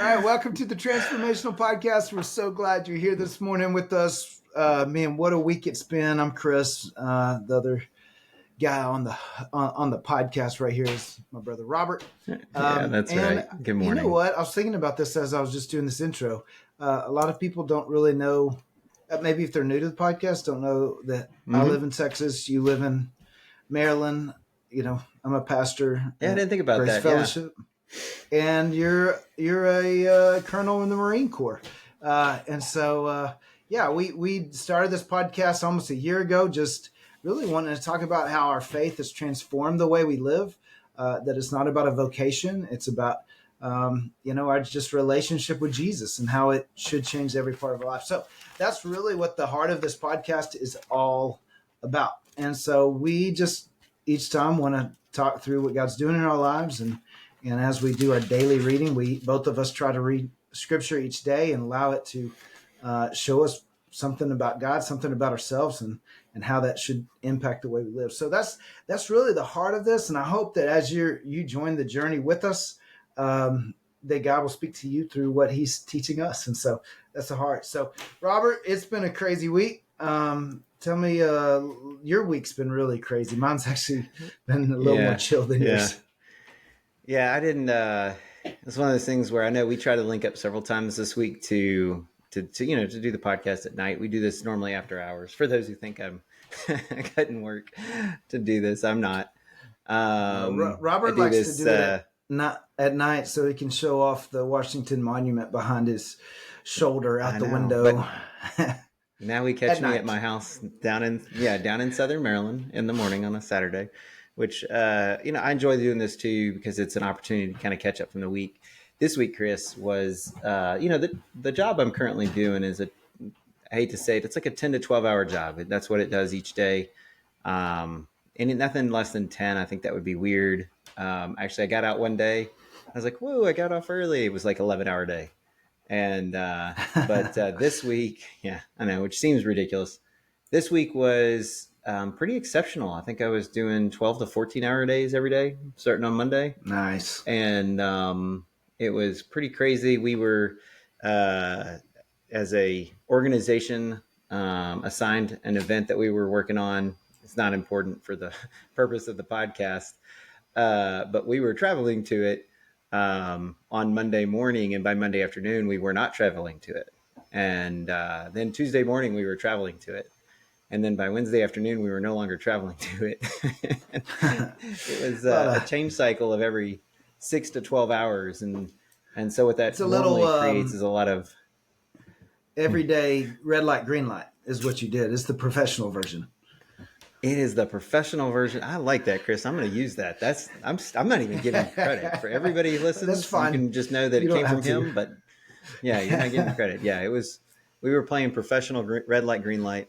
right, welcome to the Transformational Podcast. We're so glad you're here this morning with us. Man, what a week it's been. I'm Chris. The other guy on the podcast right here is my brother Robert. Yeah, that's right. Good morning. You know what? I was thinking about this as I was just doing this intro. A lot of people don't really know, maybe if they're new to the podcast, don't know that I live in Texas. You live in Maryland. You know, I'm a pastor. Yeah, I didn't think about Grace that. Fellowship. Yeah. And you're a colonel in the Marine Corps. And so, we started this podcast almost a year ago, just really wanting to talk about how our faith has transformed the way we live, that it's not about a vocation. It's about, our just relationship with Jesus and how it should change every part of our life. So that's really what the heart of this podcast is all about. And so we just each time want to talk through what God's doing in our lives. And as we do our daily reading, both of us try to read scripture each day and allow it to show us something about God, something about ourselves, and how that should impact the way we live. So that's really the heart of this. And I hope that as you join the journey with us, that God will speak to you through what he's teaching us. And so that's the heart. So Robert, it's been a crazy week. Tell me, your week's been really crazy. Mine's actually been a little more chill than yours. Yeah, I didn't. It's one of those things where I know we try to link up several times this week to do the podcast at night. We do this normally after hours. For those who think I couldn't work to do this, I'm not. Robert likes to do it not at night so he can show off the Washington Monument behind his shoulder out the window. Now we catch me at my house down in Southern Maryland in the morning on a Saturday, which, I enjoy doing this too, because it's an opportunity to kind of catch up from the week. This week, Chris, was, the job I'm currently doing is I hate to say it, it's like a 10 to 12 hour job. That's what it does each day. And nothing less than 10. I think that would be weird. Actually, I got out one day. I was like, whoa, I got off early. It was like 11-hour day. And, but this week, yeah, I know, which seems ridiculous. This week was pretty exceptional. I think I was doing 12 to 14-hour days every day, starting on Monday. Nice. And it was pretty crazy. We were, as a organization, assigned an event that we were working on. It's not important for the purpose of the podcast, but we were traveling to it on Monday morning, and by Monday afternoon we were not traveling to it, and then Tuesday morning we were traveling to it, and then by Wednesday afternoon we were no longer traveling to it. It was a change cycle of every 6 to 12 hours, and so what that creates is a lot of everyday red light, green light is what you did. It's the professional version. It is the professional version. I like that, Chris. I'm going to use that. I'm not even giving credit for everybody who listens. That's fine. You can just know that it came from him. But yeah, you're not giving credit. Yeah, we were playing professional red light, green light,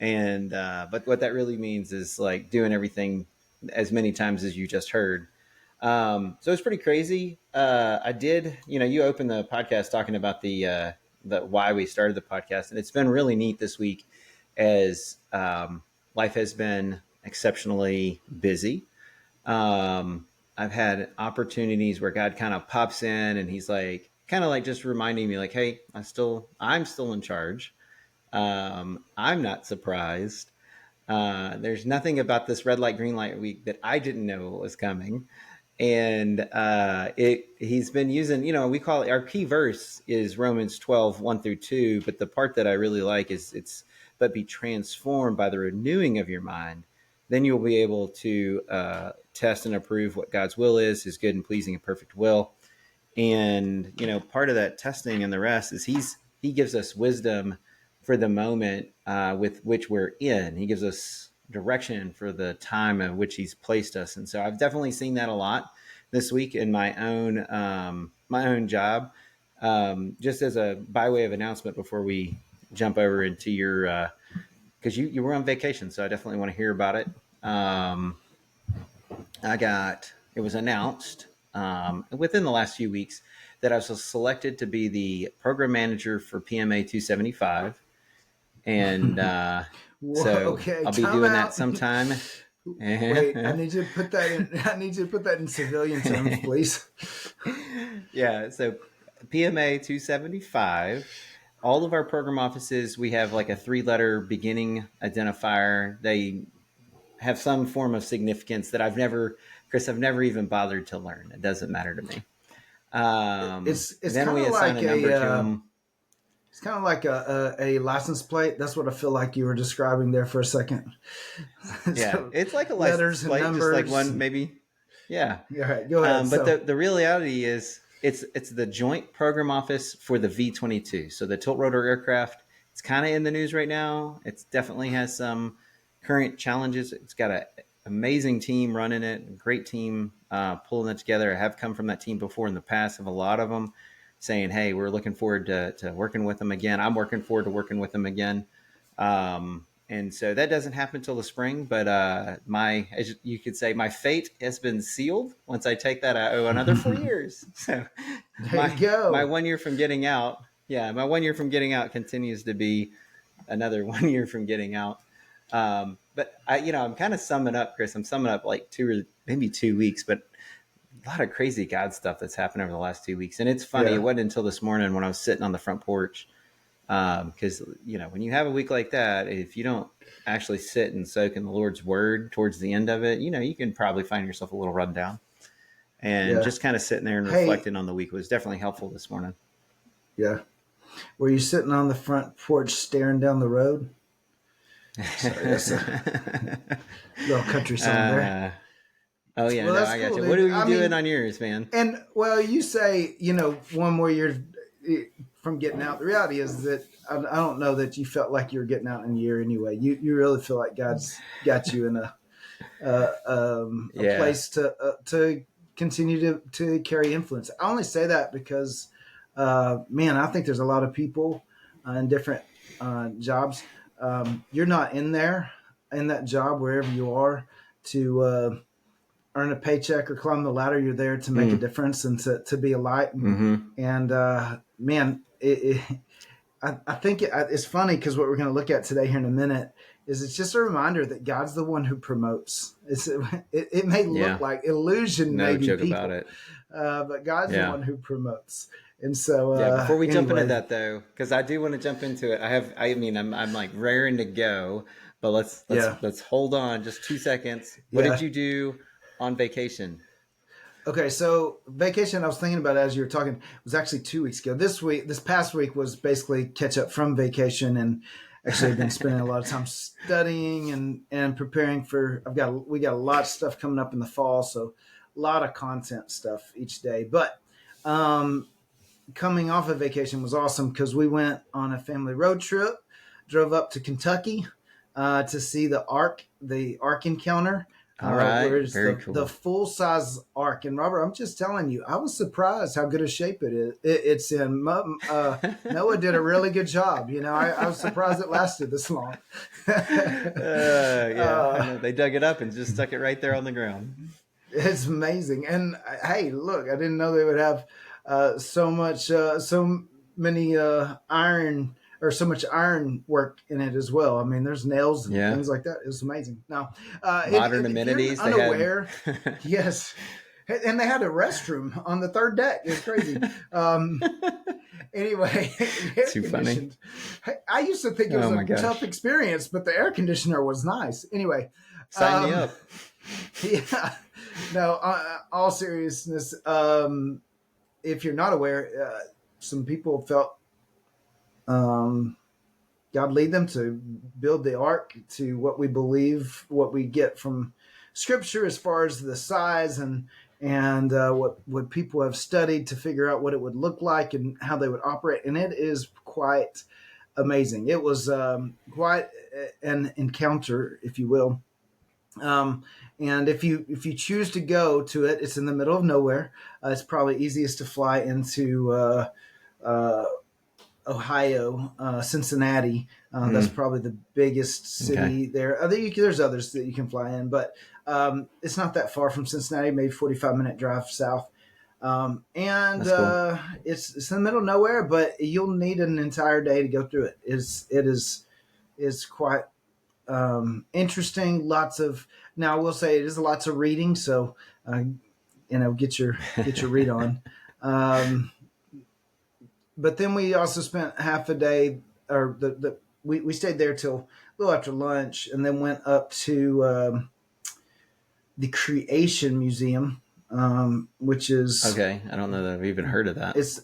and but what that really means is like doing everything as many times as you just heard. So it's pretty crazy. I did. You opened the podcast talking about the why we started the podcast, and it's been really neat this week as life has been exceptionally busy. I've had opportunities where God kind of pops in and he's like, kind of like just reminding me like, hey, I'm still in charge. I'm not surprised. There's nothing about this red light, green light week that I didn't know was coming. And he's been using, we call it, our key verse is Romans 12, 1-2. But the part that I really like is but be transformed by the renewing of your mind. Then you'll be able to test and approve what God's will is, his good and pleasing and perfect will. And, part of that testing and the rest is he gives us wisdom for the moment with which we're in. He gives us direction for the time of which he's placed us. And so I've definitely seen that a lot this week in my own job. Just as a by way of announcement before we jump over into your because you were on vacation, so I definitely want to hear about it. It was announced within the last few weeks that I was selected to be the program manager for PMA 275. And so I'll be doing that sometime. Wait, I need you to put that in civilian terms, please. Yeah. So PMA 275. All of our program offices, we have like a 3-letter beginning identifier. They have some form of significance that I've never even bothered to learn. It doesn't matter to me. It's Then kind we of assign like a number to them. it's kind of like a license plate. That's what I feel like you were describing there for a second. Yeah, So it's like a license letters and plate, just like numbers. one maybe. Yeah, All right, go ahead. but So the reality is it's the joint program office for the V-22. So the tilt rotor aircraft. It's kind of in the news right now. It definitely has some current challenges. It's got an amazing team running it, a great team pulling it together. I have come from that team before in the past. Of a lot of them saying, "Hey, we're looking forward to working with them again." I'm working forward to working with them again. And so that doesn't happen until the spring, but as you could say, my fate has been sealed. Once I take that, I owe another 4 years. So there you my go. 1 year from getting out, my 1 year from getting out continues to be another 1 year from getting out. But I'm kind of summing up, Chris. I'm summing up like 2 weeks, but a lot of crazy God stuff that's happened over the last 2 weeks. And it's funny. Yeah. It wasn't until this morning when I was sitting on the front porch. Because when you have a week like that, if you don't actually sit and soak in the Lord's word towards the end of it, you can probably find yourself a little run down. And Yeah. just kind of sitting there and Hey, reflecting on the week was definitely helpful this morning. yeah. Were you sitting on the front porch staring down the road? Sorry, that's a little country song there. Oh yeah, Well, no, that's I got cool, you. dude. What are you I doing mean, on yours, man? and well, you say, one more year from getting out. The reality is that I don't know that you felt like you were getting out in a year anyway. You really feel like God's got you in a Yeah. place to continue to carry influence. I only say that because, man, I think there's a lot of people in different jobs. You're not in there in that job wherever you are to earn a paycheck or climb the ladder. You're there to make a Mm. difference and to be a light. Mm-hmm. And man, I think it's funny because what we're going to look at today here in a minute is it's just a reminder that God's the one who promotes. It may look Yeah. like illusion, No maybe joke about people, it. but God's the Yeah. one who promotes. And so, Yeah, before we jump into anyway, that though, because I do want to jump into it. I'm like raring to go, but yeah, let's hold on just 2 seconds. What did yeah. you do on vacation? Okay, so vacation I was thinking about as you were talking was actually 2 weeks ago. This past week was basically catch up from vacation, and actually I've been spending a lot of time studying and preparing for. We got a lot of stuff coming up in the fall, so a lot of content stuff each day. But coming off of vacation was awesome because we went on a family road trip, drove up to Kentucky to see the Ark encounter, All right, where's very the cool. full size Ark. And Robert, I'm just telling you, I was surprised how good a shape it's in. Noah did a really good job. I was surprised it lasted this long. Yeah, I uh, know they dug it up and just stuck it right there on the ground. It's amazing. And hey, look, I didn't know they would have so many iron or so much iron work in it as well. I mean, there's nails and Yeah, things like that. It's amazing. Now, modern if you're amenities they had. unaware, yes. And they had a restroom on the third deck. It's crazy. Anyway, air Too funny. conditioned. I used to think it was Oh my a tough gosh, experience, but the air conditioner was nice. Anyway, sign me up. yeah. No, all seriousness, if you're not aware, some people felt God lead them to build the ark to what we believe, what we get from Scripture as far as the size and what people have studied to figure out what it would look like and how they would operate. And it is quite amazing. It was quite an encounter, if you will. And if you choose to go to it, it's in the middle of nowhere. It's probably easiest to fly into uh, Ohio, Cincinnati. That's Mm, probably the biggest okay, city there. There's others that you can fly in, but it's not that far from Cincinnati. Maybe 45-minute drive south. And that's cool. it's in the middle of nowhere, but you'll need an entire day to go through it. It's quite interesting. Lots of now, I will say it is lots of reading, so get your read on. Um, but then we also spent half a day, or we stayed there till a little after lunch, and then went up to the Creation Museum, which is Okay, I don't know that I've even heard of that. it's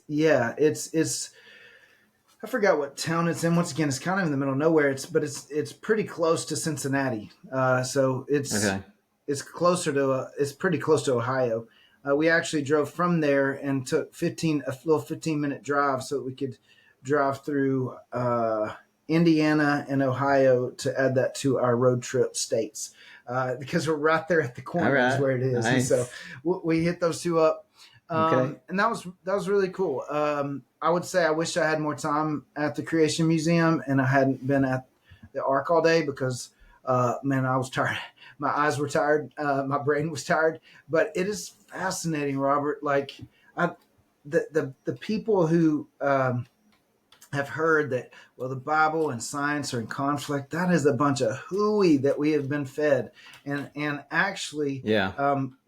I forgot what town it's in. Once again, it's kind of in the middle of nowhere. It's pretty close to Cincinnati, so Okay. it's pretty close to Ohio. We actually drove from there and took a little 15-minute drive so that we could drive through Indiana and Ohio to add that to our road trip states, because we're right there at the corner All is right. where it is. Nice. And so we hit those two up. Okay. And that was really cool. I would say I wish I had more time at the Creation Museum and I hadn't been at the Ark all day because, man, I was tired. My eyes were tired. My brain was tired. But it is fascinating, Robert. Like the people who have heard that, well, the Bible and science are in conflict. That is a bunch of hooey that we have been fed, and actually,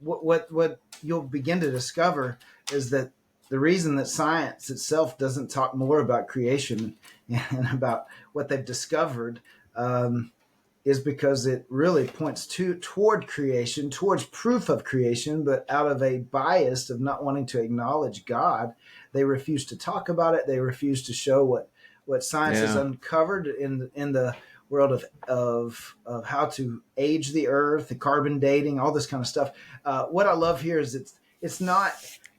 what you'll begin to discover is that the reason that science itself doesn't talk more about creation and about what they've discovered is because it really points toward creation, towards proof of creation, but out of a bias of not wanting to acknowledge God, they refuse to talk about it. They refuse to show what science has uncovered in the world of how to age the earth, the carbon dating, all this kind of stuff. What I love here is it's not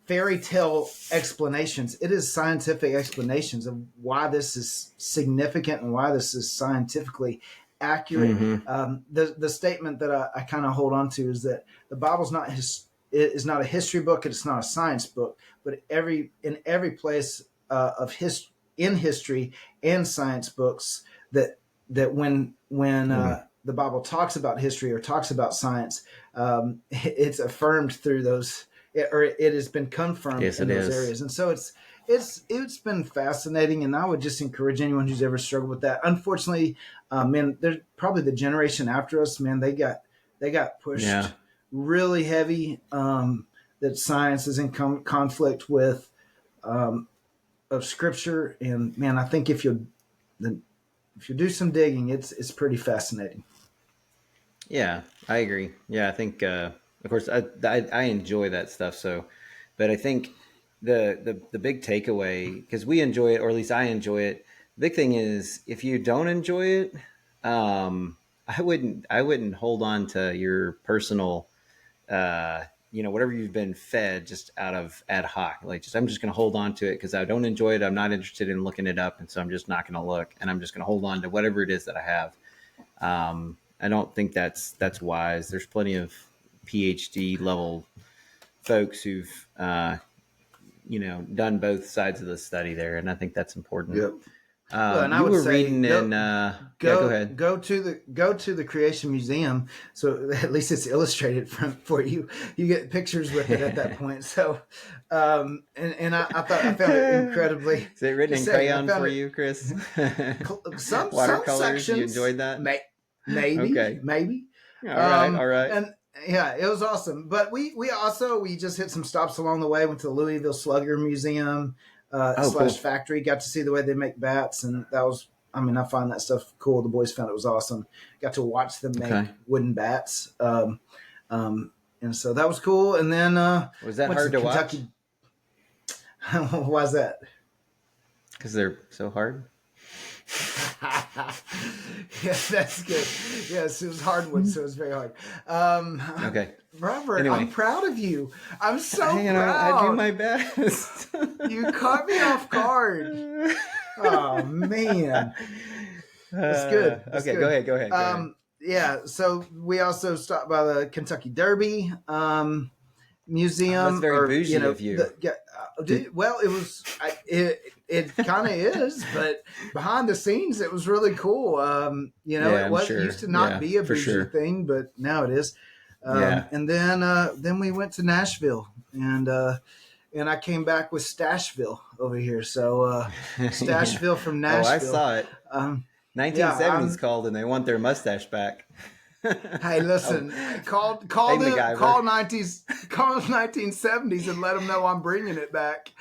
fairy tale explanations. It is scientific explanations of why this is significant and why this is scientifically accurate. The statement that I kind of hold on to is that the Bible's is not a history book, and it's not a science book, but in every place in history and science books that when the Bible talks about history or talks about science, it's affirmed through those, or it has been confirmed in those areas. And so it's been fascinating, and I would just encourage anyone who's ever struggled with that. Unfortunately, man, there's probably the generation after us, man, they got pushed really heavy, that science is in conflict with of Scripture, and man, I think if you do some digging, it's pretty fascinating. Yeah, I agree. Yeah, I think, of course, I enjoy that stuff. So, but I think the big takeaway, because we enjoy it, or at least I enjoy it. The big thing is, if you don't enjoy it, I wouldn't hold on to your personal, whatever you've been fed just out of ad hoc. Like, I'm just going to hold on to it because I don't enjoy it. I'm not interested in looking it up, and so I'm just not going to look, and I'm just going to hold on to whatever it is that I have. I don't think that's wise. There's plenty of PhD level folks who've done both sides of the study there, and I think that's important. Yep. And I would say, go ahead. Go to the Creation Museum. So at least it's illustrated for you. You get pictures with it at that point. So, and I found it incredibly. Is it written in crayon for you, Chris? Some watercolors. Sections, you enjoyed that? Maybe. Okay. Maybe. All right. And yeah, it was awesome. But we just hit some stops along the way. Went to the Louisville Slugger Museum. Cool. Factory, got to see the way they make bats, and that was, I find that stuff cool. The boys found it was awesome. Got to watch them make wooden bats, and so that was cool. And then was that hard to Kentucky. Watch? Why is that? Because they're so hard. Yeah, that's good. Yes, it was hardwood, so it was very hard. Okay, Robert, anyway. I'm proud of you. I'm so proud. I do my best. You caught me off guard. Oh man, that's good. That's okay, good. Go ahead. Yeah, so we also stopped by the Kentucky Derby Museum. That's very bougie of you. Well, it was. It kind of is, but behind the scenes, it was really cool. It used to not be a bougie thing, but now it is. And then we went to Nashville, and I came back with Stashville over here. So Stashville from Nashville. Oh, I saw it. 1970s called, and they want their mustache back. Hey, Oh, listen, call hey, the MacGyver. 1970s and let them know I'm bringing it back.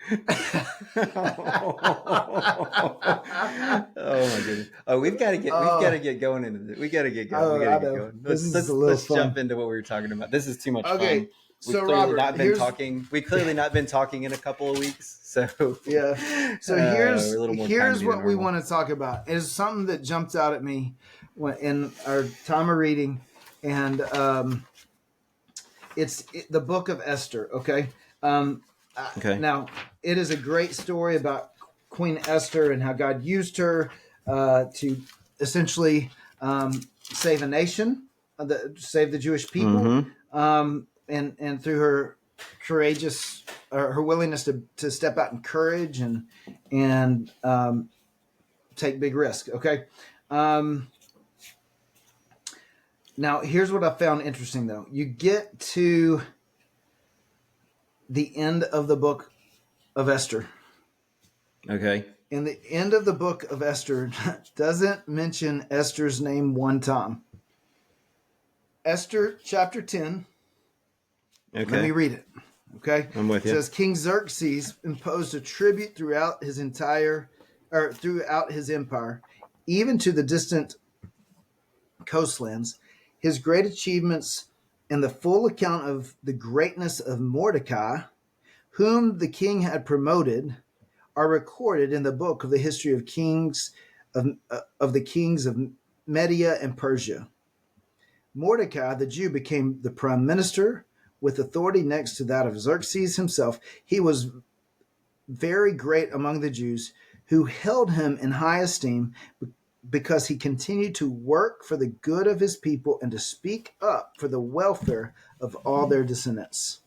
Oh my goodness. Oh, we've got to Oh, get going into this. We got to get going. We oh, got to I get know. going. This is a little Let's jump fun. into what we were talking about. This is too much Okay, fun. so Robert, here's We've clearly not been talking in a couple of weeks, so yeah. So we're a little more here's timely than what we normal. want to talk about. It is something that jumped out at me in our time of reading, and the book of Esther. Okay. Um, Okay. Now it is a great story about Queen Esther and how God used her to essentially save a nation, save the Jewish people, Mm-hmm. and through her courageous, her willingness to step out in courage and take big risk. Okay. Um, Now here's what I found interesting though. You get to the end of the book of Esther. Okay. And the end of the book of Esther doesn't mention Esther's name one time. Esther chapter 10, let me Okay. read it. Okay. I'm with It you. says King Xerxes imposed a tribute throughout his empire, even to the distant coastlands. His great achievements and the full account of the greatness of Mordecai, whom the king had promoted, are recorded in the book of the history of the kings of Media and Persia. Mordecai the Jew became the prime minister with authority next to that of Xerxes himself. He was very great among the Jews, who held him in high esteem because he continued to work for the good of his people and to speak up for the welfare of all their descendants.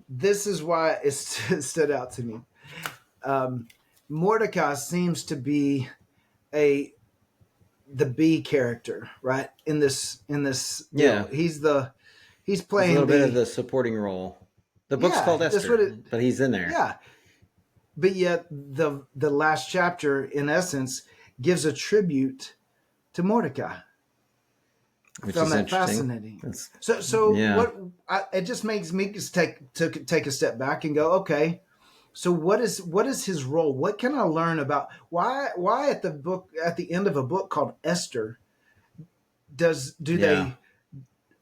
This is why it stood out to me. Mordecai seems to be a the B character, right? In this deal, Yeah. he's He's a playing little bit of the the supporting role. The book's yeah. called That's what Esther, it but he's in there, yeah. But yet the last chapter, in essence, gives a tribute to Mordecai. I which found is that interesting. fascinating. That's So yeah. what it just makes me just take a step back and go, okay. So what is his role? What can I learn about why at the end of a book called Esther does do Yeah.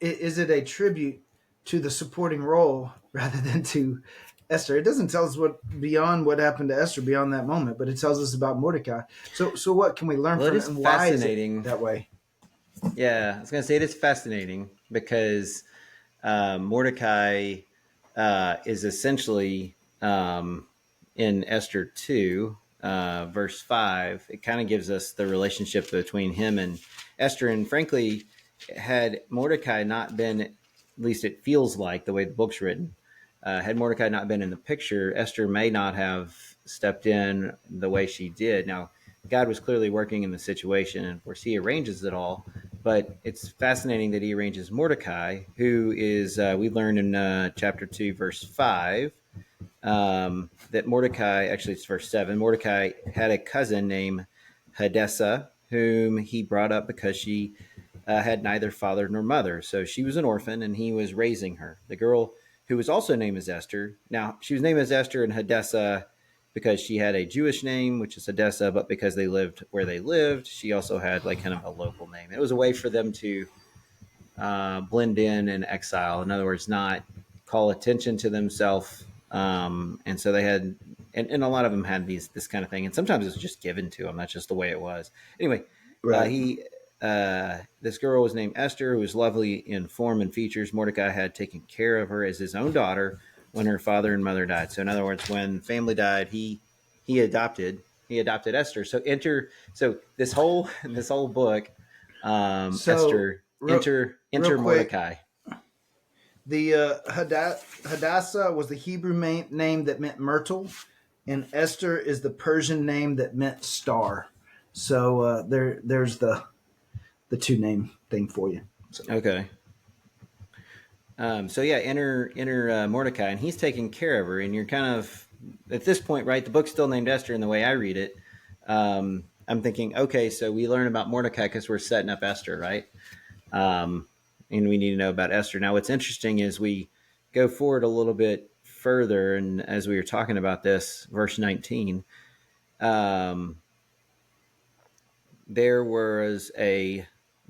they is it a tribute to the supporting role rather than to Esther? It doesn't tell us what beyond what happened to Esther beyond that moment, but it tells us about Mordecai. So what can we learn Well, it from it, is and why is it fascinating. that way? Yeah, I was going to say it is fascinating because Mordecai is essentially in Esther 2, verse 5. It kind of gives us the relationship between him and Esther. And frankly, had Mordecai not been, at least it feels like the way the book's written, had Mordecai not been in the picture, Esther may not have stepped in the way she did. Now, God was clearly working in the situation, and of course, he arranges it all. But it's fascinating that he arranges Mordecai, who is, we learned in chapter 2, verse 5, that Mordecai, actually it's verse 7, Mordecai had a cousin named Hadassah, whom he brought up because she had neither father nor mother. So she was an orphan and he was raising her. The girl who was also named as Esther, now she was named as Esther and Hadassah because she had a Jewish name, which is Hadassah, but because they lived where they lived, she also had like kind of a local name. It was a way for them to blend in exile. In other words, not call attention to themselves. And so they had, and a lot of them had this kind of thing. And sometimes it was just given to them. That's just the way it was. Anyway, Right. this girl was named Esther, who was lovely in form and features. Mordecai had taken care of her as his own daughter when her father and mother died. So in other words, when family died, he adopted Esther. So this whole book, So Esther, real enter quick, Mordecai. the Hadassah was the Hebrew name that meant myrtle, and Esther is the Persian name that meant star. So there's the two name thing for you. So Okay. So yeah, enter Mordecai, and he's taking care of her, and you're kind of at this point, right? The book's still named Esther, and the way I read it, I'm thinking, okay, so we learn about Mordecai because we're setting up Esther, right? And we need to know about Esther. Now, what's interesting is we go forward a little bit further, and as we were talking about this, verse 19, um, there was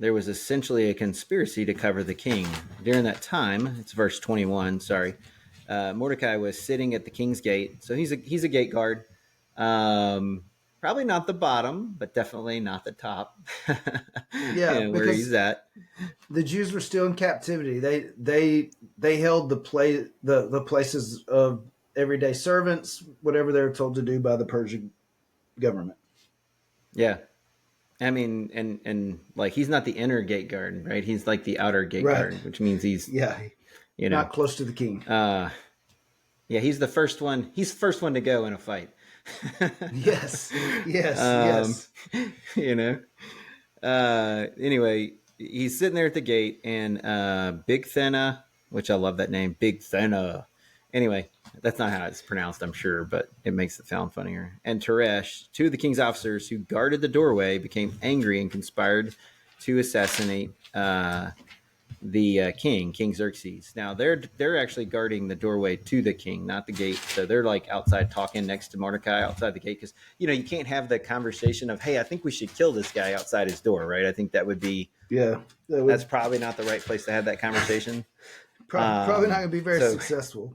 essentially a conspiracy to cover the king. During that time, it's verse 21, sorry, Mordecai was sitting at the king's gate. So he's a gate guard. Probably not the bottom, but definitely not the top. Yeah, Where he's because at. the Jews were still in captivity. They held the places of everyday servants, whatever they were told to do by the Persian government. Yeah. I mean, and like he's not the inner gate guard, right? He's like the outer gate Right. guard, which means he's, Yeah, not close to the king. Yeah, he's the first one. He's the first one to go in a fight. Yes, yes. You know. Anyway, he's sitting there at the gate, and Big Thena, which I love that name, Big Thena. Anyway, that's not how it's pronounced, I'm sure, but it makes it sound funnier. And Teresh, two of the king's officers who guarded the doorway, became angry and conspired to assassinate the King Xerses. Now they're actually guarding the doorway to the king, not the gate. So they're like outside talking next to Mordecai outside the gate, because you can't have the conversation of, hey, I think we should kill this guy outside his door, right? I think that would be that's probably not the right place to have that conversation. Probably not going to be very successful.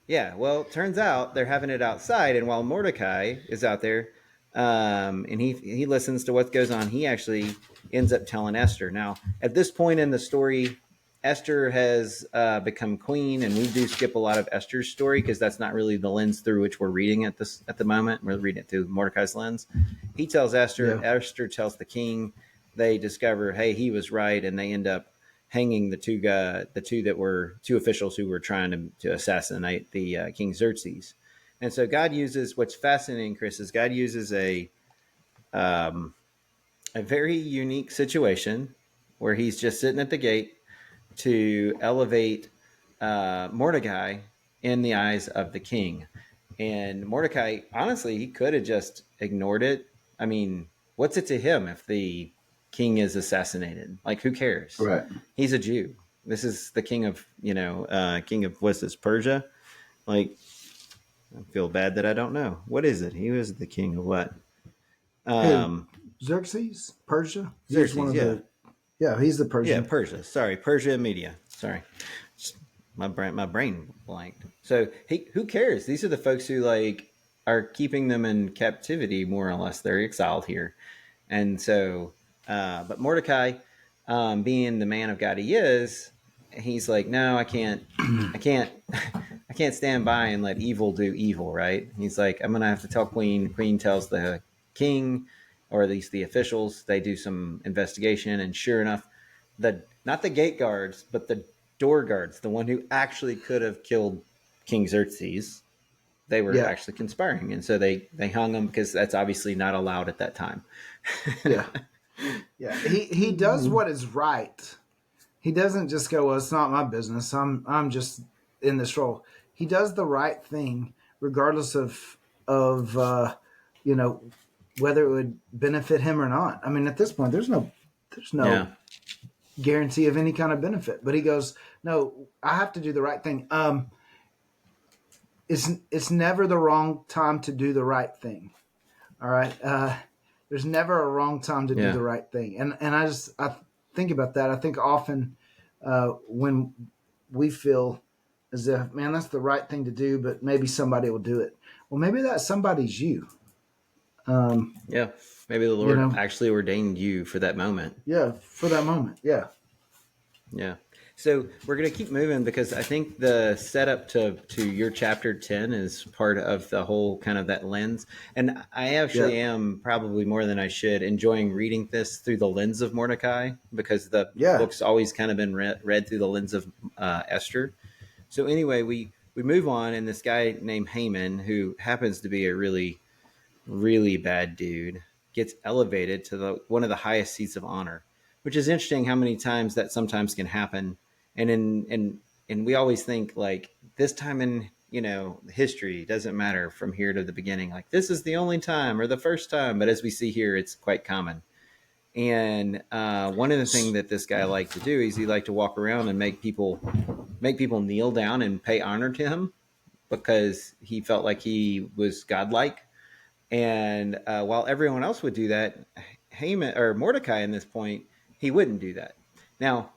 Yeah, well, it turns out they're having it outside, and while Mordecai is out there, and he listens to what goes on, he actually ends up telling Esther. Now, at this point in the story, Esther has become queen, and we do skip a lot of Esther's story because that's not really the lens through which we're reading at the moment. We're reading it through Mordecai's lens. He tells Esther. Yeah. Esther tells the king. They discover, hey, he was right, and they end up hanging the two officials who were trying to assassinate the King Xerxes. And so God uses, what's fascinating, Chris, is God uses a very unique situation where he's just sitting at the gate to elevate Mordecai in the eyes of the king. And Mordecai, honestly, he could have just ignored it. I mean, what's it to him if the king is assassinated? Like, who cares? Right. He's a Jew. This is the king of, king of, what's this, Persia? Like, I feel bad that I don't know. What is it? He was the king of what? Xerxes? Persia? Xerxes, he's one of he's the Persian. Yeah, Persia. Sorry, Persia and Media. Sorry. My brain blanked. So who cares? These are the folks who are keeping them in captivity, more or less. They're exiled here. And so, but Mordecai, being the man of God he is, he's like, no, I can't stand by and let evil do evil, right? He's like, I'm going to have to tell Queen. Queen tells the king, or at least the officials. They do some investigation, and sure enough, not the gate guards, but the door guards, the one who actually could have killed King Xerxes, they were actually conspiring. And so they hung him, because that's obviously not allowed at that time. Yeah. He does what is right. He doesn't just go, well, it's not my business. I'm just in this role. He does the right thing, regardless of whether it would benefit him or not. I mean, at this point, there's no guarantee of any kind of benefit. But he goes, no, I have to do the right thing. It's never the wrong time to do the right thing. All right. There's never a wrong time to do the right thing. And I think about that. I think often when we feel as if, man, that's the right thing to do, but maybe somebody will do it. Well, maybe that somebody's you. Maybe the Lord actually ordained you for that moment. Yeah, for that moment. Yeah. So we're going to keep moving, because I think the setup to your chapter 10 is part of the whole kind of that lens. And I actually am, probably more than I should, enjoying reading this through the lens of Mordecai, because the book's always kind of been read through the lens of Esther. So anyway, we move on, and this guy named Haman, who happens to be a really, really bad dude, gets elevated to one of the highest seats of honor, which is interesting how many times that sometimes can happen. And we always think, like, this time in history doesn't matter from here to the beginning, like this is the only time or the first time, but as we see here, it's quite common. And one of the things that this guy liked to do is he liked to walk around and make people kneel down and pay honor to him because he felt like he was godlike. And while everyone else would do that, Haman or Mordecai in this point, he wouldn't do that. Now,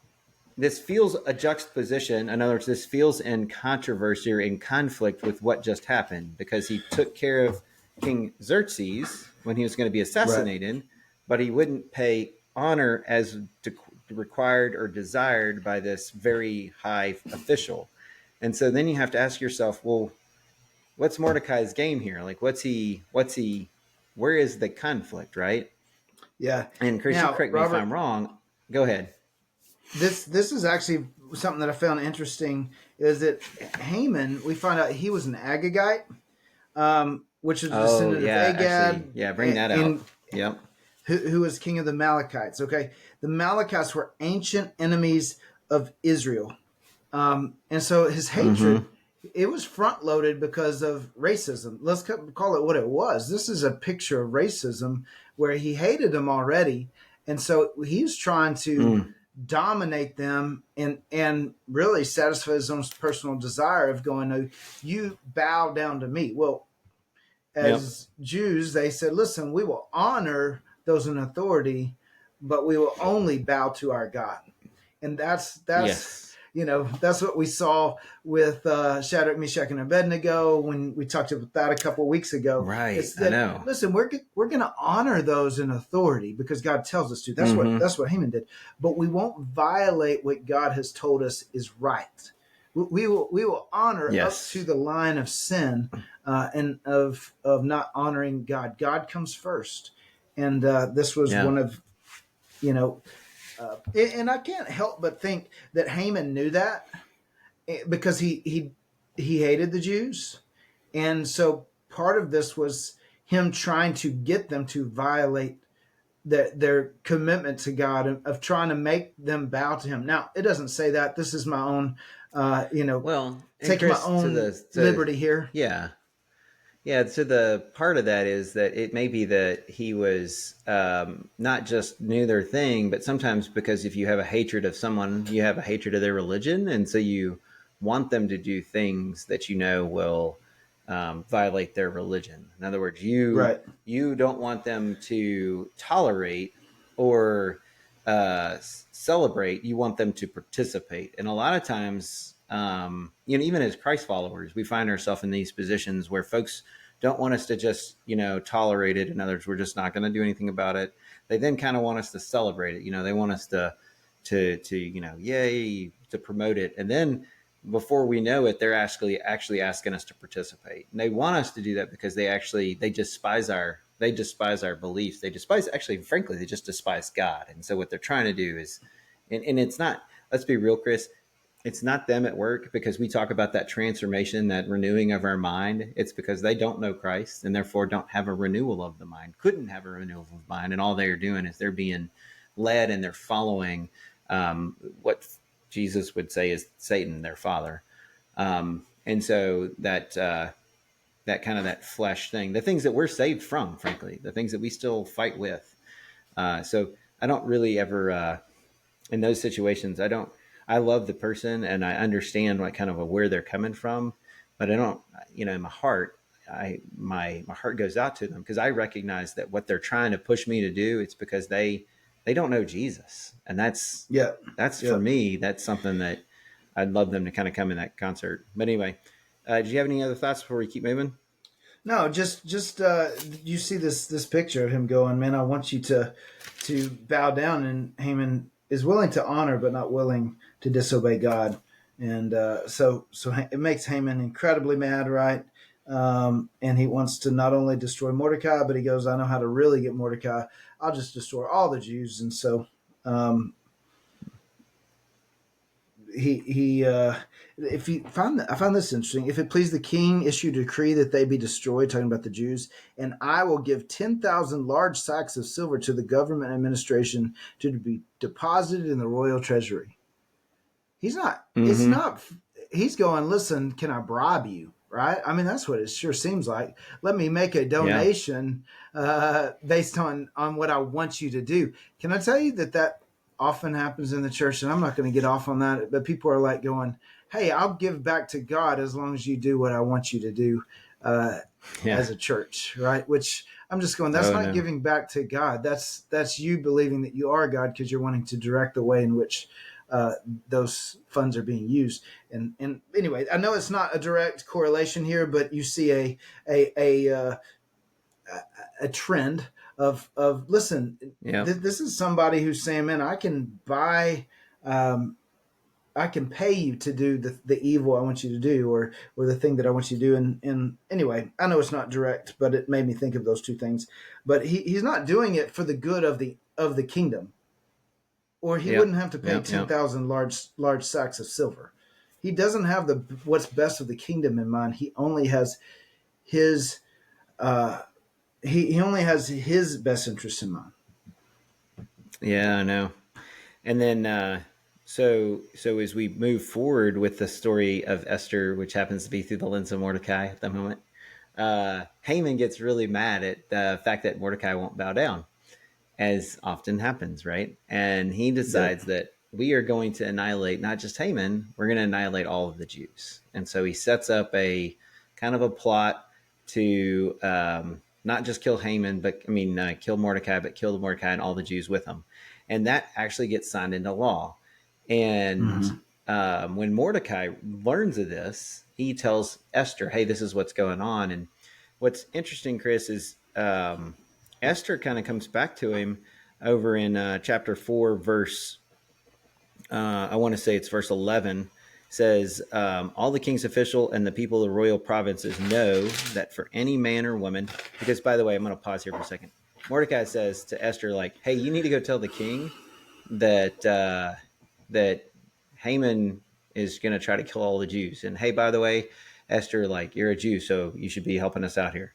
this feels a juxtaposition. In other words, this feels in controversy or in conflict with what just happened because he took care of King Xerxes when he was going to be assassinated, right, but he wouldn't pay honor as required or desired by this very high official. And so then you have to ask yourself, well, what's Mordecai's game here? Like, where is the conflict, right? Yeah. And Chris, you correct me if I'm wrong. Go ahead. This is actually something that I found interesting is that Haman, we find out he was an Agagite, which is a descendant of Agag. Actually, bring that out. Yep. Who was king of the Amalekites. Okay. The Amalekites were ancient enemies of Israel. And so his hatred, it was front loaded because of racism. Let's call it what it was. This is a picture of racism where he hated them already. And so he was trying to dominate them and really satisfy his own personal desire of going, no, you bow down to me. Well, as Jews, they said, listen, we will honor those in authority, but we will only bow to our God. And that's that's what we saw with Shadrach, Meshach, and Abednego when we talked about that a couple of weeks ago. Right, it's that, I know. Listen, we're going to honor those in authority because God tells us to. That's what Haman did. But we won't violate what God has told us is right. We will honor up to the line of sin and of not honoring God. God comes first, and this was one of and I can't help but think that Haman knew that because he hated the Jews. And so part of this was him trying to get them to violate their commitment to God of trying to make them bow to him. Now, it doesn't say that. This is my own, taking my own liberty here. Yeah. Yeah, so the part of that is that it may be that he was not just knew their thing, but sometimes because if you have a hatred of someone, you have a hatred of their religion. And so you want them to do things that you know will violate their religion. In other words, you don't want them to tolerate or celebrate. You want them to participate. And a lot of times, even as Christ followers, we find ourselves in these positions where folks don't want us to just, tolerate it. In other words, we're just not going to do anything about it. They then kind of want us to celebrate it. They want us to yay, to promote it. And then before we know it, they're actually asking us to participate. And they want us to do that because they despise our beliefs. They just despise God. And so what they're trying to do is, and it's not, let's be real, Chris, it's not them at work because we talk about that transformation, that renewing of our mind. It's because they don't know Christ and therefore don't have a renewal of the mind, couldn't have a renewal of the mind. And all they're doing is they're being led and they're following what Jesus would say is Satan, their father. And so that kind of that flesh thing, the things that we're saved from, frankly, the things that we still fight with. So I don't really ever, in those situations, I love the person and I understand where they're coming from, but I don't, in my heart, my heart goes out to them because I recognize that what they're trying to push me to do, it's because they don't know Jesus. And that's for me, that's something that I'd love them to kind of come in that concert. But anyway, do you have any other thoughts before we keep moving? No, just you see this picture of him going, man, I want you to bow down, and Haman is willing to honor, but not willing to disobey God. And so it makes Haman incredibly mad, right? And he wants to not only destroy Mordecai, but he goes, I know how to really get Mordecai. I'll just destroy all the Jews. And so I found this interesting. If it please the king, issue a decree that they be destroyed, talking about the Jews, and I will give 10,000 large sacks of silver to the government administration to be deposited in the royal treasury. He's not, it's not, he's going, listen, can I bribe you? right? I mean, that's what it sure seems like. Let me make a Yeah. donation based on what I want you to do. Can I tell you that often happens in the church? And I'm not going to get off on that, but people are like going, "Hey, I'll give back to God as long as you do what I want you to do." Uh, Yeah. as a church, right? Which I'm just going, that's Oh not no. giving back to God. That's you believing that you are God because you're wanting to direct the way in which uh, those funds are being used. And anyway, I know it's not a direct correlation here, but you see a a uh, a trend of listen. Yeah. This is somebody who's saying, "Man, I can buy." I can pay you to do the evil I want you to do, or the thing that I want you to do. And anyway, I know it's not direct, but it made me think of those two things. But he's not doing it for the good of the kingdom, or he Yeah. wouldn't have to pay Yeah. Yeah. 10,000 large sacks of silver. He doesn't have the what's best of the kingdom in mind. He only has his uh, he only has his best interest in mind. Yeah, I know. And then, so as we move forward with the story of Esther, which happens to be through the lens of Mordecai at the moment, Haman gets really mad at the fact that Mordecai won't bow down, as often happens, right? And he Yep. decides that we are going to annihilate not just Haman, we're going to annihilate all of the Jews. And so he sets up a kind of a plot to not just kill Haman, but kill Mordecai, but kill Mordecai and all the Jews with him. And that actually gets signed into law. And Mm-hmm. when Mordecai learns of this, he tells Esther, "Hey, this is what's going on." And what's interesting, Chris, is Esther kind of comes back to him over in chapter 4, verse, I want to say it's verse 11, says, all the king's official and the people of the royal provinces know that for any man or woman, because by the way, I'm going to pause here for a second. Mordecai says to Esther, like, hey, you need to go tell the king that, that Haman is going to try to kill all the Jews. And hey, by the way, Esther, like, you're a Jew, so you should be helping us out here.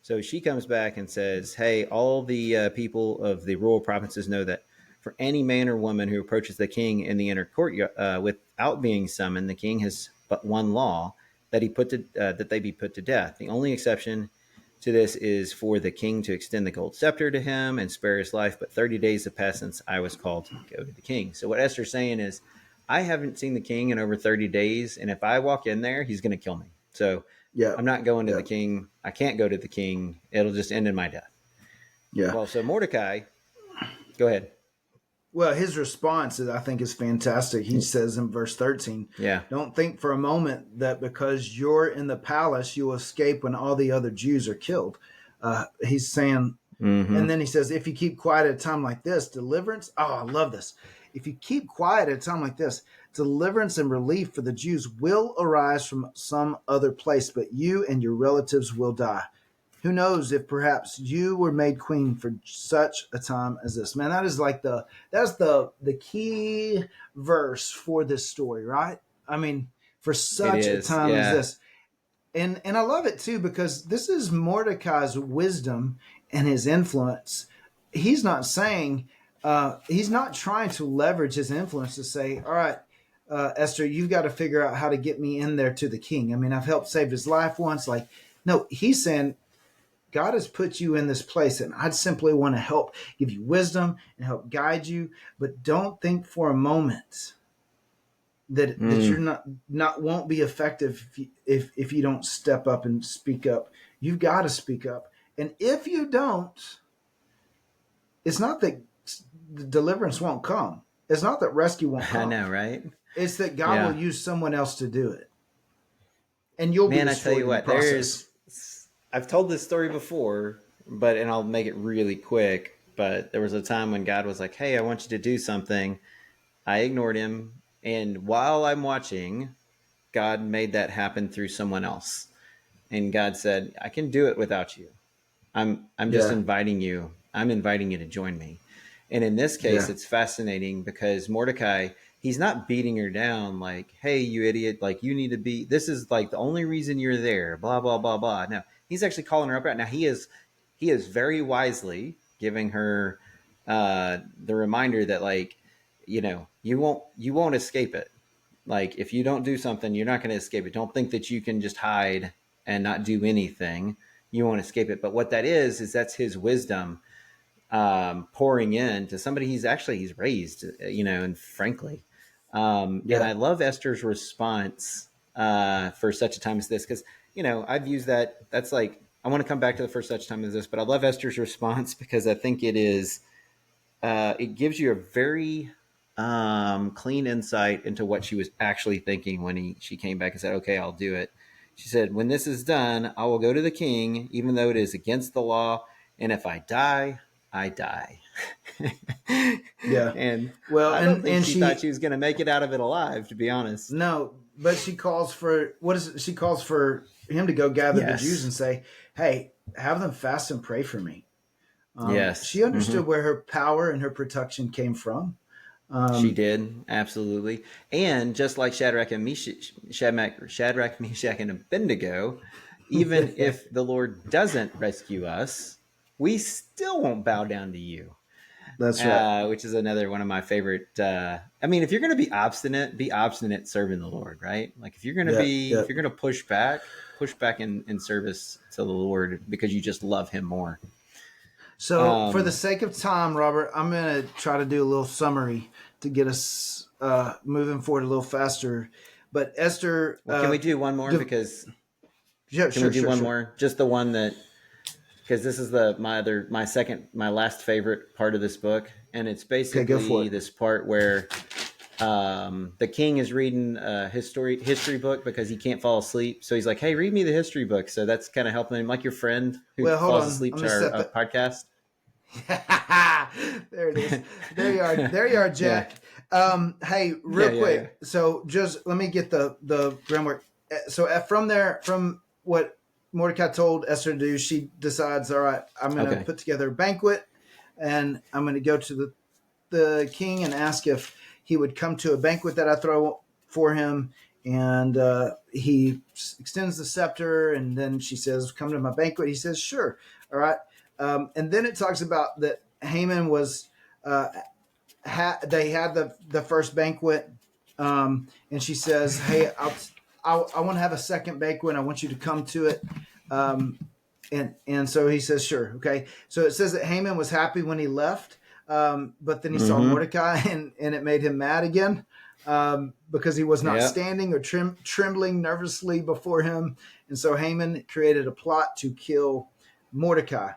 So she comes back and says, hey, all the people of the rural provinces know that for any man or woman who approaches the king in the inner court without being summoned, the king has but one law, that that they be put to death. The only exception to this is for the king to extend the gold scepter to him and spare his life. But 30 days have passed since I was called to go to the king. So what Esther's saying is, I haven't seen the king in over 30 days. And if I walk in there, he's going to kill me. So Yeah. I'm not going to Yeah. the king. I can't go to the king. It'll just end in my death. Yeah. Well, so Mordecai, go ahead. Well, his response is, I think, is fantastic. He says in verse 13, Yeah. "Don't think for a moment that because you're in the palace, you will escape when all the other Jews are killed." He's saying, and Mm-hmm. then he says, "If you keep quiet at a time like this, deliverance." Oh, I love this. If you keep quiet at a time like this, deliverance and relief for the Jews will arise from some other place, but you and your relatives will die. Who knows if perhaps you were made queen for such a time as this? Man, that is like that's the key verse for this story, right? I mean, for It such a is. time as Yeah. this. And I love it too because this is Mordecai's wisdom and his influence. He's not saying he's not trying to leverage his influence to say, "All right, Esther, you've got to figure out how to get me in there to the king." I mean, I've helped save his life once. Like, no, he's saying, God has put you in this place, and I'd simply want to help give you wisdom and help guide you. But don't think for a moment that you're Mm. not won't be effective if you don't step up and speak up. You've got to speak up, and if you don't, it's not that the deliverance won't come. It's not that rescue won't I come. know, right? It's that God will Yeah. use someone else to do it, and you'll be Man, I tell destroyed you in the what, process. I've told this story before, and I'll make it really quick. But there was a time when God was like, hey, I want you to do something. I ignored him. And while I'm watching, God made that happen through someone else. And God said, I can do it without you. I'm just Yeah, inviting you. I'm inviting you to join me. And in this case, yeah, it's fascinating because Mordecai, he's not beating her down like, "Hey, you idiot! Like you need to be. This is like the only reason you're there." Blah blah blah blah. No, he's actually calling her up right now. He is very wisely giving her the reminder that, like, you won't escape it. Like, if you don't do something, you're not going to escape it. Don't think that you can just hide and not do anything. You won't escape it. But what that is that's his wisdom pouring in to somebody he's raised, and frankly. And I love Esther's response for such a time as this, because, I've used that. That's like, I want to come back to the first such time as this, but I love Esther's response because I think it gives you a very clean insight into what she was actually thinking when she came back and said, okay, I'll do it. She said, when this is done, I will go to the king, even though it is against the law. And if I die, I die. Yeah. And well, I don't think she thought she was going to make it out of it alive, to be honest. No, but she calls for she calls for him to go gather the Jews and say, hey, have them fast and pray for me. Yes. She understood where her power and her protection came from. She did, absolutely. And just like Shadrach, Meshach, and Abednego, even if the Lord doesn't rescue us, we still won't bow down to you. That's right. Which is another one of my favorite. If you're going to be obstinate serving the Lord, right? Like, if you're going to if you're going to push back in service to the Lord because you just love him more. So for the sake of time, Robert, I'm going to try to do a little summary to get us moving forward a little faster. But Esther... can we do one more? Can we do one more? Just the one that... Because this is my last favorite part of this book. And it's basically this part where the king is reading a history book because he can't fall asleep. So he's like, hey, read me the history book. So that's kind of helping him, like your friend who falls asleep to our podcast. There it is. There you are, Jack. Yeah. Hey, real quick. Yeah. So just let me get the groundwork. So from what Mordecai told Esther to do, she decides, all right, I'm going to put together a banquet, and I'm going to go to the king and ask if he would come to a banquet that I throw for him. And he extends the scepter, and then she says, come to my banquet. He says, sure. All right. And then it talks about that Haman was, they had the first banquet, and she says, hey, I want to have a second banquet. I want you to come to it. And so he says, sure. Okay. So it says that Haman was happy when he left, but then he saw Mordecai and it made him mad again, because he was not standing or trembling nervously before him. And so Haman created a plot to kill Mordecai.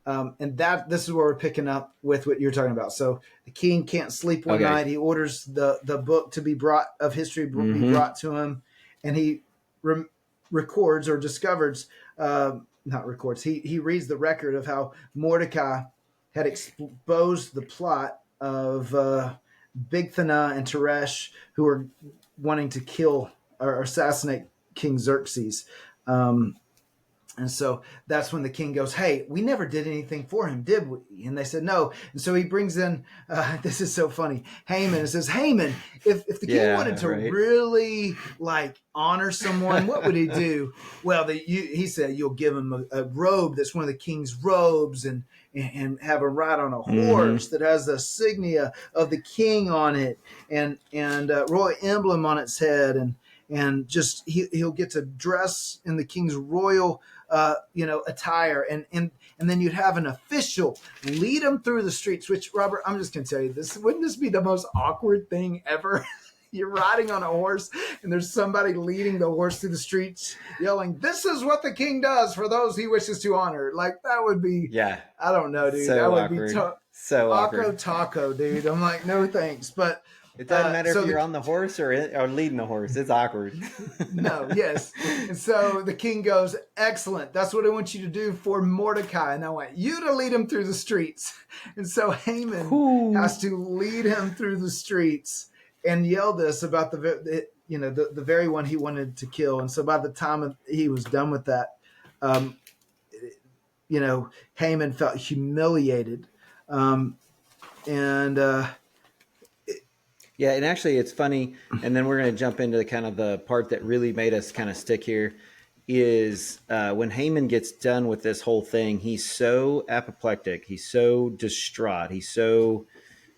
And this is where we're picking up with what you're talking about. So the king can't sleep one night. He orders the book to be brought of history, be brought to him, and he records or discovers, not records. He reads the record of how Mordecai had exposed the plot of Bigthana and Teresh, who were wanting to kill or assassinate King Xerses. And so that's when the king goes, hey, we never did anything for him, did we? And they said, no. And so he brings in, this is so funny, Haman, and says, Haman, if the king wanted to really honor someone, what would he do? Well, he said, you'll give him a robe that's one of the king's robes, and have him ride on a horse that has the insignia of the king on it, and royal emblem on its head, and just he'll get to dress in the king's royal attire, and then you'd have an official lead him through the streets, which, Robert, I'm just going to tell you this. Wouldn't this be the most awkward thing ever? You're riding on a horse and there's somebody leading the horse through the streets yelling, this is what the king does for those he wishes to honor. Like, that would be, I don't know, dude. So that would awkward. Be so awkward. Taco, dude. I'm like, no thanks. But it doesn't matter if you're on the horse or leading the horse. It's awkward. No, yes. And so the king goes, excellent. That's what I want you to do for Mordecai. And I want you to lead him through the streets. And so Haman has to lead him through the streets and yell this about the very one he wanted to kill. And so by the time he was done with that, Haman felt humiliated. Yeah, and actually it's funny, and then we're going to jump into the part that really made us kind of stick here, is when Haman gets done with this whole thing, he's so apoplectic, he's so distraught, he's so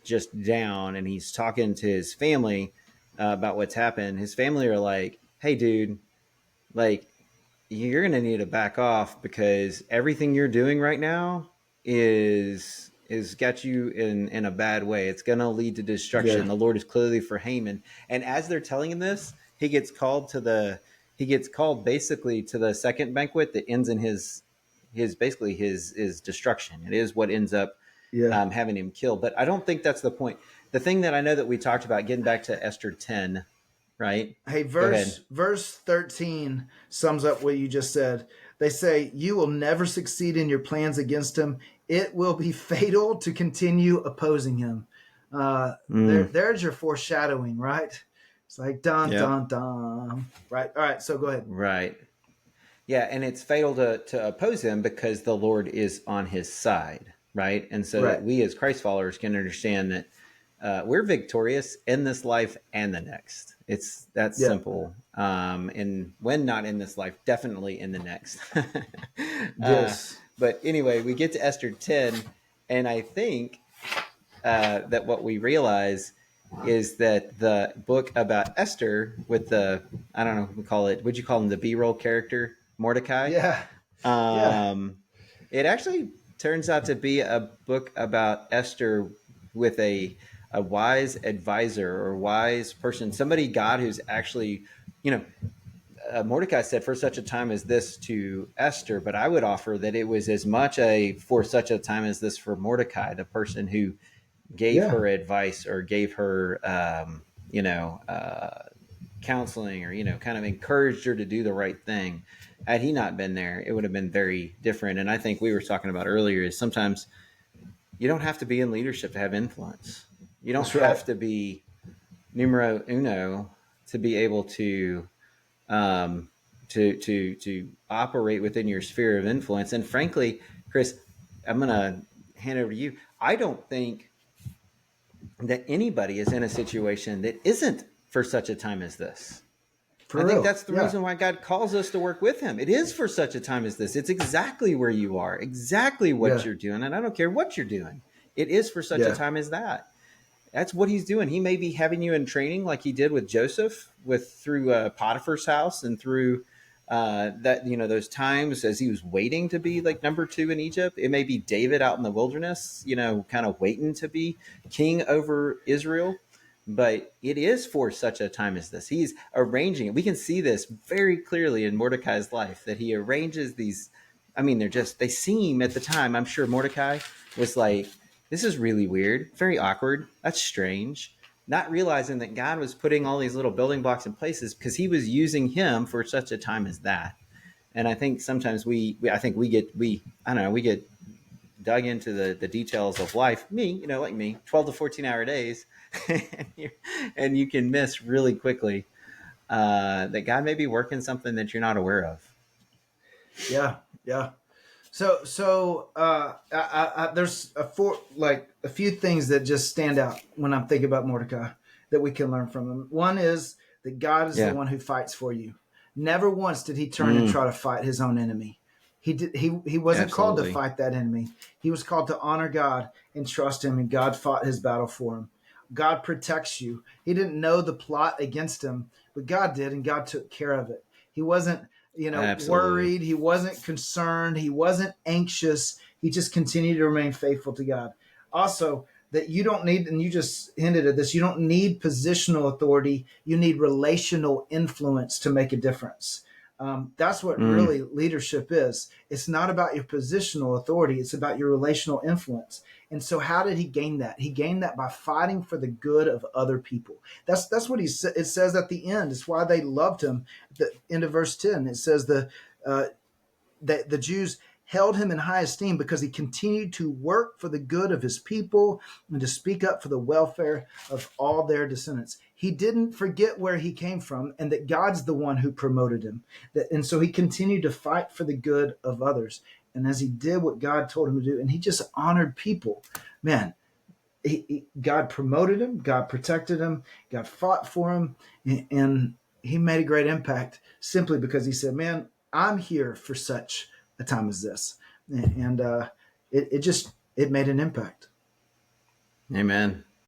just down, and he's talking to his family, about what's happened, his family are like, "Hey, dude, like you're going to need to back off because everything you're doing right now is got you in a bad way. It's going to lead to Yeah. destruction. The Lord is clearly for Haman." And as they're telling him this, he gets called basically to the second banquet that ends in his basically his destruction. It is what ends up Yeah. having him killed. But I don't think that's the point. The thing that I know that we talked about, getting back to Esther 10, right? Hey, Go ahead. verse 13 sums up what you just said. They say, "You will never succeed in your plans against him. It will be fatal to continue opposing him." Mm, there's your foreshadowing, right? It's like dun yep. dun dun. Right. All right. So go ahead. Right. Yeah, and it's fatal to oppose him because the Lord is on his side, right? And so that Right. we as Christ followers can understand that we're victorious in this life and the next. It's that Yeah. simple. And when not in this life, definitely in the next. uh, Yes. but anyway, we get to Esther 10, and I think that what we realize is that the book about Esther with the, I don't know what we call it, would you call him the B-roll character, Mordecai? Yeah. Yeah. Um, it actually turns out to be a book about Esther with a wise advisor or wise person, somebody God who's actually, you know, Mordecai said, "For such a time as this" to Esther, but I would offer that it was as much a "for such a time as this" for Mordecai, the person who gave Yeah. her advice or gave her, counseling, or kind of encouraged her to do the right thing. Had he not been there, it would have been very different. And I think we were talking about earlier is sometimes you don't have to be in leadership to have influence. You don't That's right. have to be numero uno to be able to um, to operate within your sphere of influence. And frankly, Chris, I'm going to hand it over to you. I don't think that anybody is in a situation that isn't for such a time as this. I For think real. that's the Yeah. reason why God calls us to work with him. It is for such a time as this. It's exactly where you are, exactly what Yeah. you're doing. And I don't care what you're doing. It is for such a Yeah. time as that. That's what he's doing. He may be having you in training like he did with Joseph, with through Potiphar's house, and through that, those times as he was waiting to be like number two in Egypt. It may be David out in the wilderness, kind of waiting to be king over Israel. But it is for such a time as this. He's arranging it. We can see this very clearly in Mordecai's life, that he arranges these. I mean, they seem at the time, I'm sure Mordecai was like, this is really weird, very awkward. That's strange. Not realizing that God was putting all these little building blocks in places because he was using him for such a time as that. And I think sometimes I don't know, we get dug into the details of life. Me, like me, 12 to 14 hour days, and you can miss really quickly that God may be working something that you're not aware of. Yeah. Yeah. There's a few things that just stand out when I'm thinking about Mordecai that we can learn from him. One is that God is the Yeah. one who fights for you. Never once did he turn and Mm, try to fight his own enemy. He wasn't called to absolutely. fight that enemy. He was called to honor God and trust him, and God fought his battle for him. God protects you. He didn't know the plot against him, but God did, and God took care of it. He wasn't, Absolutely. worried. He wasn't concerned. He wasn't anxious. He just continued to remain faithful to God. Also, that you don't need, and you just hinted at this, you don't need positional authority. You need relational influence to make a difference. That's what Mm, really leadership is. It's not about your positional authority. It's about your relational influence. And so, how did he gain that? He gained that by fighting for the good of other people. That's what it says at the end. It's why they loved him. The end of verse 10. It says uh, that the Jews held him in high esteem because he continued to work for the good of his people and to speak up for the welfare of all their descendants. He didn't forget where he came from and that God's the one who promoted him. And so he continued to fight for the good of others. And as he did what God told him to do, and he just honored people, man, God promoted him, God protected him, God fought for him, and he made a great impact simply because he said, "Man, I'm here for such a time as this," and it made an impact. amen.